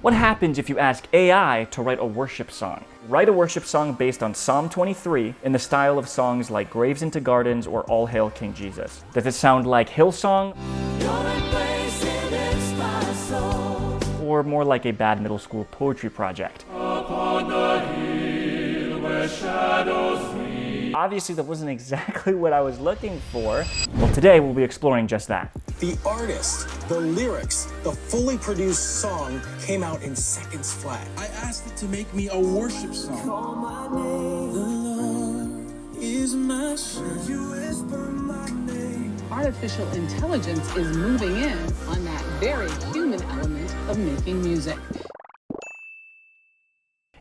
What happens if you ask AI to write a worship song? Write a worship song based on Psalm 23 in the style of songs like Graves into Gardens or All Hail King Jesus. Does it sound like Hillsong? Or more like a bad middle school poetry project? Upon the hill where shadows meet. Obviously, that wasn't exactly what I was looking for. Well, today we'll be exploring just that. The artist, the lyrics, the fully produced song came out in seconds flat. I asked it to make me a worship song. Call my name. The Lord is my strength. You whisper my name. Artificial intelligence is moving in on that very human element of making music.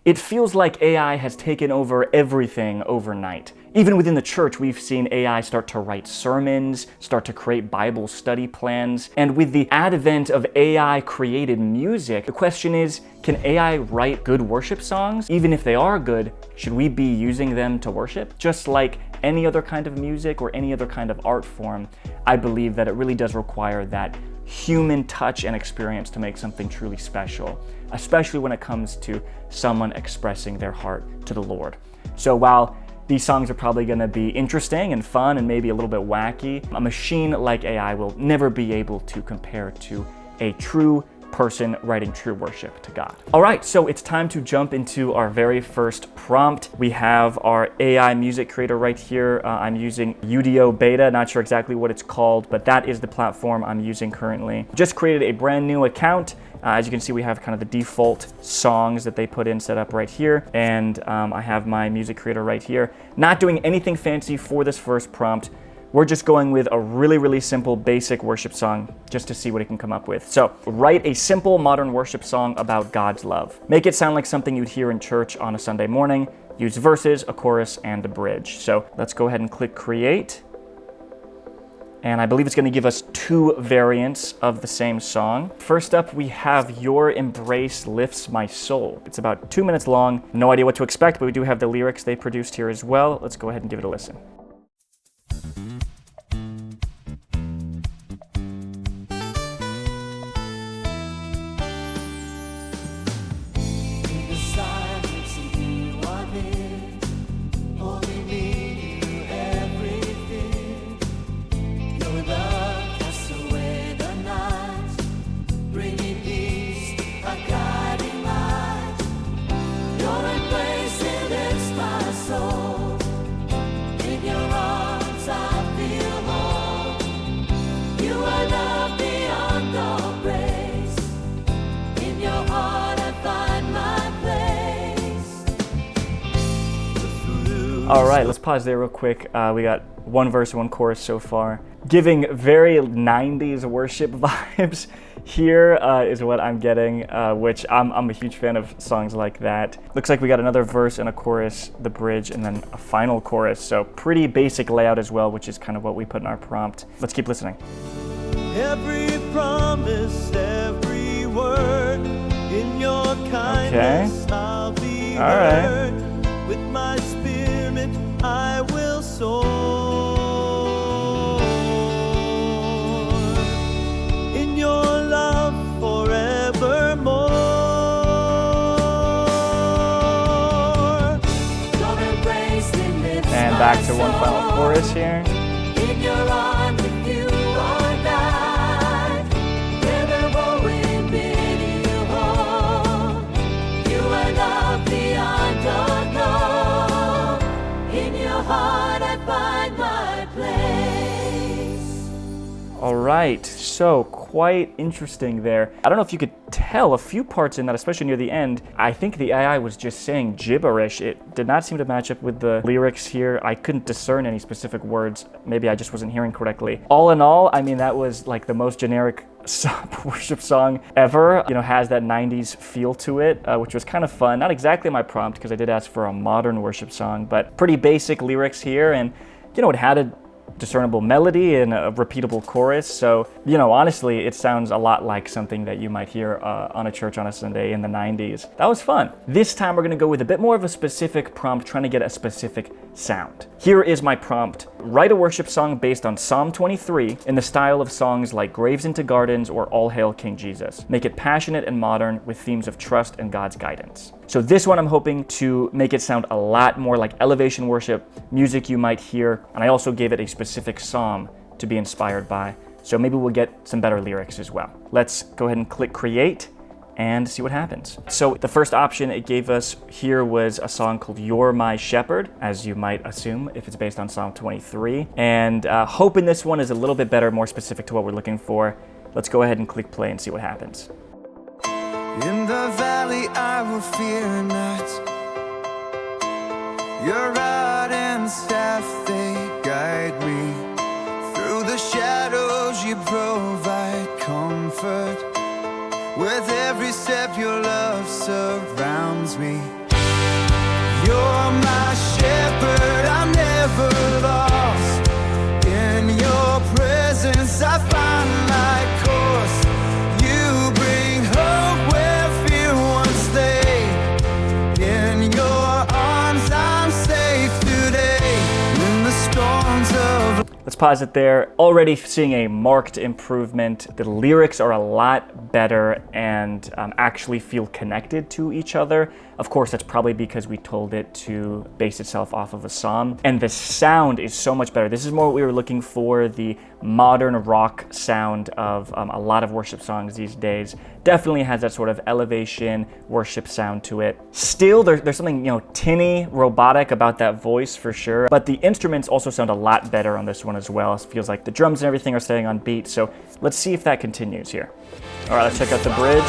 It feels like AI has taken over everything overnight. Even within the church, we've seen AI start to write sermons, start to create Bible study plans. And with the advent of AI-created music, the question is, can AI write good worship songs? Even if they are good, should we be using them to worship? Just like any other kind of music or any other kind of art form, I believe that it really does require that human touch and experience to make something truly special, especially when it comes to someone expressing their heart to the Lord. So while these songs are probably going to be interesting and fun and maybe a little bit wacky, a machine like AI will never be able to compare to a true person writing true worship to God. All right, so it's time to jump into our very first prompt. We have our AI music creator right here. I'm using Udio Beta, not sure exactly what it's called, but that is the platform I'm using currently. Just created a brand new account. As you can see, we have kind of the default songs that they put in set up right here. And I have my music creator right here. Not doing anything fancy for this first prompt. We're just going with a really simple basic worship song just to see what it can come up with. So write a simple modern worship song about God's love. Make it sound like something you'd hear in church on a Sunday morning. Use verses, a chorus, and a bridge. So let's go ahead and click create. And I believe it's going to give us 2 variants of the same song. First up, we have Your Embrace Lifts My Soul. It's about 2 minutes long. No idea what to expect, but we do have the lyrics they produced here as well. Let's go ahead and give it a listen. All right, let's pause there real quick. We got 1 verse, 1 chorus so far. Giving very 90s worship vibes. Here is what I'm getting, which I'm a huge fan of songs like that. Looks like we got another verse and a chorus, the bridge, and then a final chorus. So pretty basic layout as well, which is kind of what we put in our prompt. Let's keep listening. Every promise, every word in your kindness, okay. I'll be heard. Right. With my spirit, I will soar in your love forevermore. And back to one final chorus here. In your arms, if you are not, never will we bid you home. You are love beyond all. In your heart I find my place. All right, so quite interesting there. I don't know if you could tell a few parts in that, especially near the end. I think the AI was just saying gibberish. It did not seem to match up with the lyrics here. I couldn't discern any specific words. Maybe I just wasn't hearing correctly. All in all, I mean, that was like the most generic worship song ever. You know, has that 90s feel to it, which was kind of fun. Not exactly my prompt because I did ask for a modern worship song, but pretty basic lyrics here. And, you know, it had a discernible melody and a repeatable chorus. So, you know, honestly, it sounds a lot like something that you might hear on a church on a Sunday in the 90s. That was fun. This time we're going to go with a bit more of a specific prompt, trying to get a specific sound. Here is my prompt. Write a worship song based on Psalm 23 in the style of songs like Graves into Gardens or All Hail King Jesus. Make it passionate and modern with themes of trust and God's guidance. So this one I'm hoping to make it sound a lot more like elevation worship, music you might hear, and I also gave it a specific psalm to be inspired by. So maybe we'll get some better lyrics as well. Let's go ahead and click create and see what happens. So the first option it gave us here was a song called You're My Shepherd, as you might assume if it's based on Psalm 23. And hoping this one is a little bit better, more specific to what we're looking for. Let's go ahead and click play and see what happens. In the valley I will fear not. Your rod and staff, they guide me. Through the shadows you provide comfort. With every step your love surrounds me. You're my shepherd, I'm never lost. In your presence I find my course. You bring hope where fear once lay. In your arms I'm safe today. In the storms of... Let's pause it there. Already seeing a marked improvement. The lyrics are a lot better and actually feel connected to each other. Of course, that's probably because we told it to base itself off of a psalm. And the sound is so much better. This is more what we were looking for, the modern rock sound of a lot of worship songs these days. Definitely has that sort of elevation worship sound to it. Still, there's something, tinny, robotic about that voice for sure. But the instruments also sound a lot better on this one as well. It feels like the drums and everything are staying on beat. So let's see if that continues here. All right, let's check out the bridge.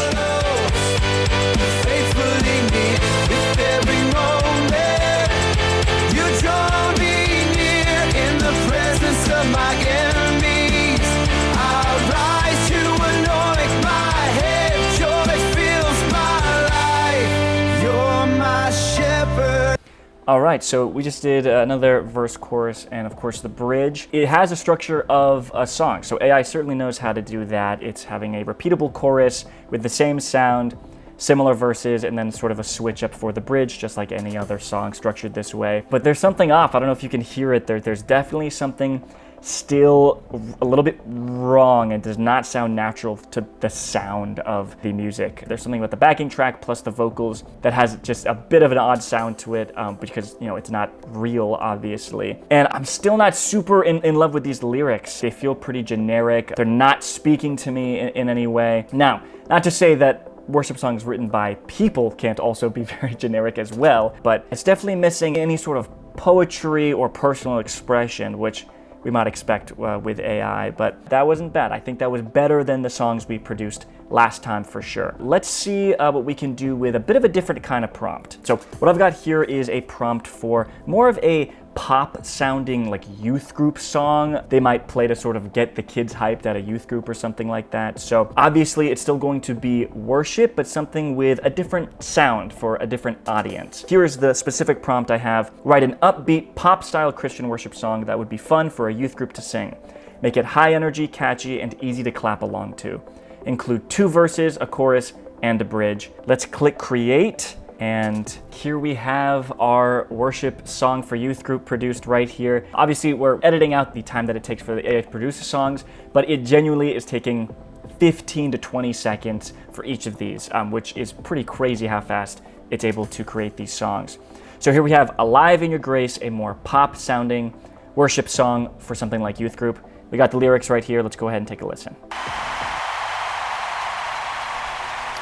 All right, so we just did another verse, chorus, and of course the bridge. It has a structure of a song, so AI certainly knows how to do that. It's having a repeatable chorus with the same sound, similar verses, and then sort of a switch up for the bridge, just like any other song structured this way. But there's something off. I don't know if you can hear it. There's definitely something still a little bit wrong and does not sound natural to the sound of the music. There's something about the backing track plus the vocals that has just a bit of an odd sound to it because, it's not real, obviously. And I'm still not super in love with these lyrics. They feel pretty generic. They're not speaking to me in any way. Now, not to say that worship songs written by people can't also be very generic as well, but it's definitely missing any sort of poetry or personal expression, which we might expect with AI, but that wasn't bad. I think that was better than the songs we produced last time for sure. Let's see what we can do with a bit of a different kind of prompt. So what I've got here is a prompt for more of a pop sounding like youth group song. They might play to sort of get the kids hyped at a youth group or something like that. So obviously it's still going to be worship, but something with a different sound for a different audience. Here is the specific prompt I have. Write an upbeat pop style Christian worship song that would be fun for a youth group to sing. Make it high energy, catchy, and easy to clap along to. Include 2 verses, a chorus, and a bridge. Let's click create. And here we have our worship song for youth group produced right here. Obviously, we're editing out the time that it takes for the AI to produce the songs, but it genuinely is taking 15 to 20 seconds for each of these, which is pretty crazy how fast it's able to create these songs. So here we have Alive in Your Grace, a more pop sounding worship song for something like youth group. We got the lyrics right here. Let's go ahead and take a listen.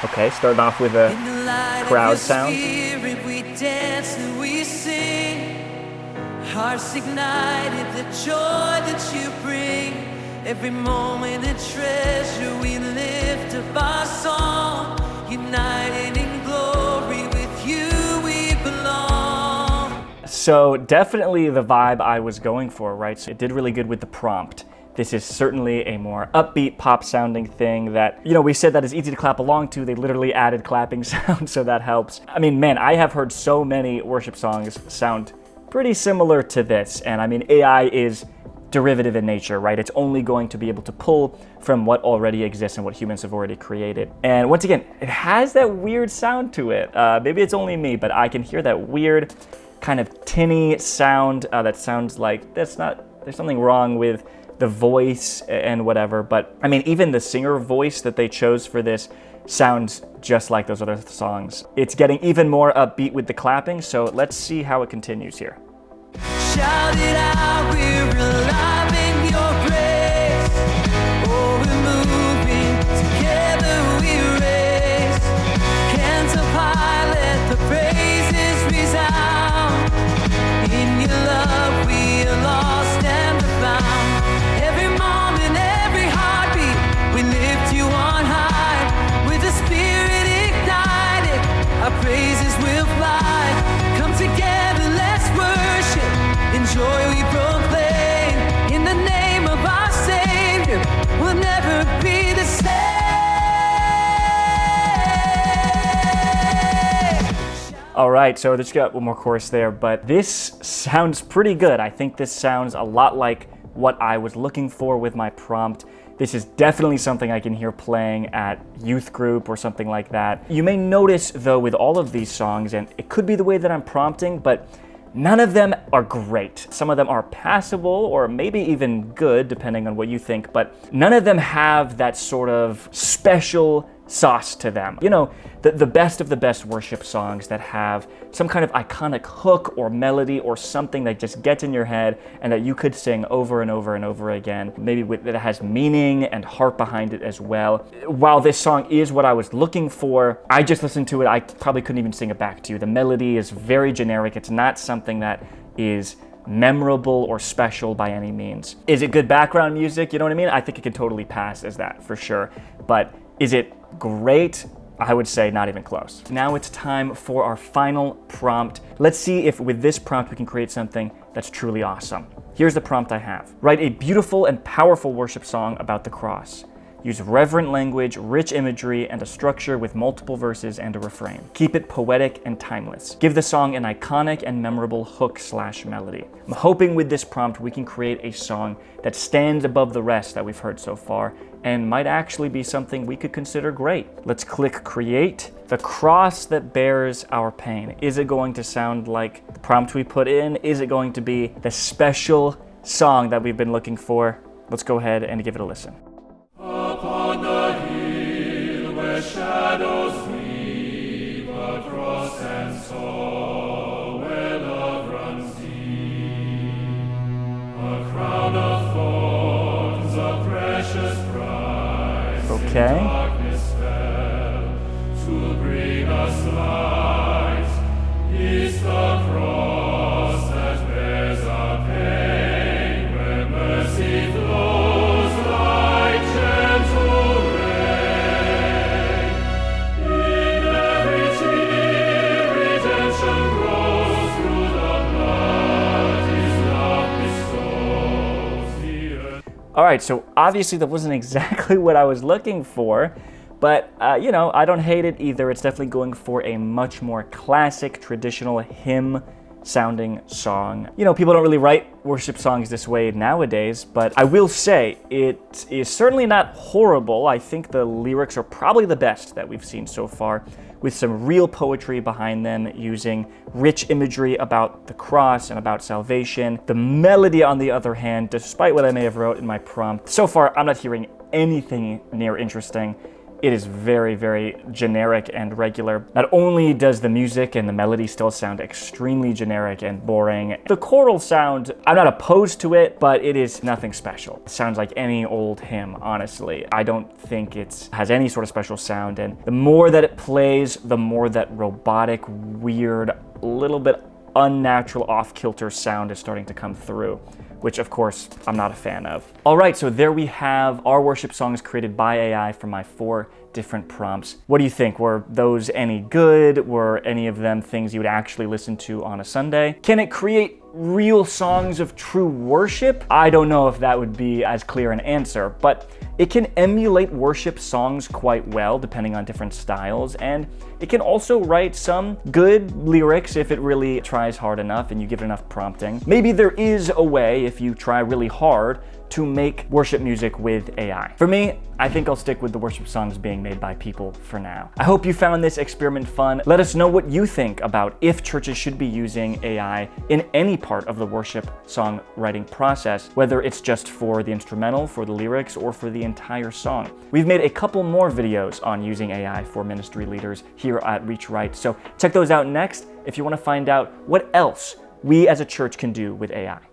Okay, starting off with a crowd sound. Spirit, we dance and we sing. Hearts ignited, the joy that you bring. Every moment a treasure, we lift up our song. United in glory, with you we belong. So definitely the vibe I was going for, right? So it did really good with the prompt. This is certainly a more upbeat pop sounding thing that, we said that is easy to clap along to. They literally added clapping sound, so that helps. I mean, man, I have heard so many worship songs sound pretty similar to this. And I mean, AI is derivative in nature, right? It's only going to be able to pull from what already exists and what humans have already created. And once again, it has that weird sound to it. Maybe it's only me, but I can hear that weird kind of tinny sound that sounds like there's something wrong with the voice and whatever. But I mean, even the singer voice that they chose for this sounds just like those other songs. It's getting even more upbeat with the clapping, so let's see how it continues here. Shout it out, we're alive in your grace. Oh, we're moving, together we race. Hands up high, let the praises resound. In your love we are lost and found. Every moment, every heartbeat, we lift you on high. With the spirit ignited, our praises will fly. Come together, let's worship. In joy we proclaim, in the name of our Savior, we'll never be the same. All right, so just got one more chorus there, but this sounds pretty good. I think this sounds a lot like what I was looking for with my prompt. This is definitely something I can hear playing at youth group or something like that. You may notice though with all of these songs, and it could be the way that I'm prompting, but none of them are great. Some of them are passable or maybe even good, depending on what you think, but none of them have that sort of special sauce to them. You know, the best of the best worship songs that have some kind of iconic hook or melody or something that just gets in your head and that you could sing over and over and over again, maybe that has meaning and heart behind it as well. While this song is what I was looking for, I just listened to it, I probably couldn't even sing it back to you. The melody is very generic. It's not something that is memorable or special by any means. Is it good background music? You know what I mean? I think it can totally pass as that for sure. But is it great? I would say not even close. Now it's time for our final prompt. Let's see if with this prompt we can create something that's truly awesome. Here's the prompt I have. Write a beautiful and powerful worship song about the cross. Use reverent language, rich imagery, and a structure with multiple verses and a refrain. Keep it poetic and timeless. Give the song an iconic and memorable hook/melody. I'm hoping with this prompt we can create a song that stands above the rest that we've heard so far and might actually be something we could consider great. Let's click create. The cross that bears our pain. Is it going to sound like the prompt we put in? Is it going to be the special song that we've been looking for? Let's go ahead and give it a listen. Upon the hill where shadows weave, a cross and soul where love runs deep. A crown of thorns, a precious prize. Okay. In darkness fell to bring us light. Is the cross that bears our pain, where mercy flows like gentle rain. In every tear, redemption grows through the blood His love bestows the earth. All right, so obviously that wasn't exactly what I was looking for, but you know, I don't hate it either. It's definitely going for a much more classic, traditional hymn sounding song. You know, people don't really write worship songs this way nowadays, but I will say it is certainly not horrible. I think the lyrics are probably the best that we've seen so far, with some real poetry behind them, using rich imagery about the cross and about salvation. The melody, on the other hand, despite what I may have wrote in my prompt, so far I'm not hearing anything near interesting. It is very, very generic and regular. Not only does the music and the melody still sound extremely generic and boring, the choral sound, I'm not opposed to it, but it is nothing special. It sounds like any old hymn, honestly. I don't think it has any sort of special sound, and the more that it plays, the more that robotic, weird, little bit unnatural, off-kilter sound is starting to come through, which of course I'm not a fan of. All right, so there we have our worship songs created by AI from my 4 different prompts. What do you think? Were those any good? Were any of them things you would actually listen to on a Sunday? Can it create real songs of true worship? I don't know if that would be as clear an answer, but it can emulate worship songs quite well depending on different styles, and it can also write some good lyrics if it really tries hard enough and you give it enough prompting. Maybe there is a way, if you try really hard, to make worship music with AI. For me, I think I'll stick with the worship songs being made by people for now. I hope you found this experiment fun. Let us know what you think about if churches should be using AI in any part of the worship songwriting process, whether it's just for the instrumental, for the lyrics, or for the entire song. We've made a couple more videos on using AI for ministry leaders here at Reach Right, so check those out next if you want to find out what else we as a church can do with AI.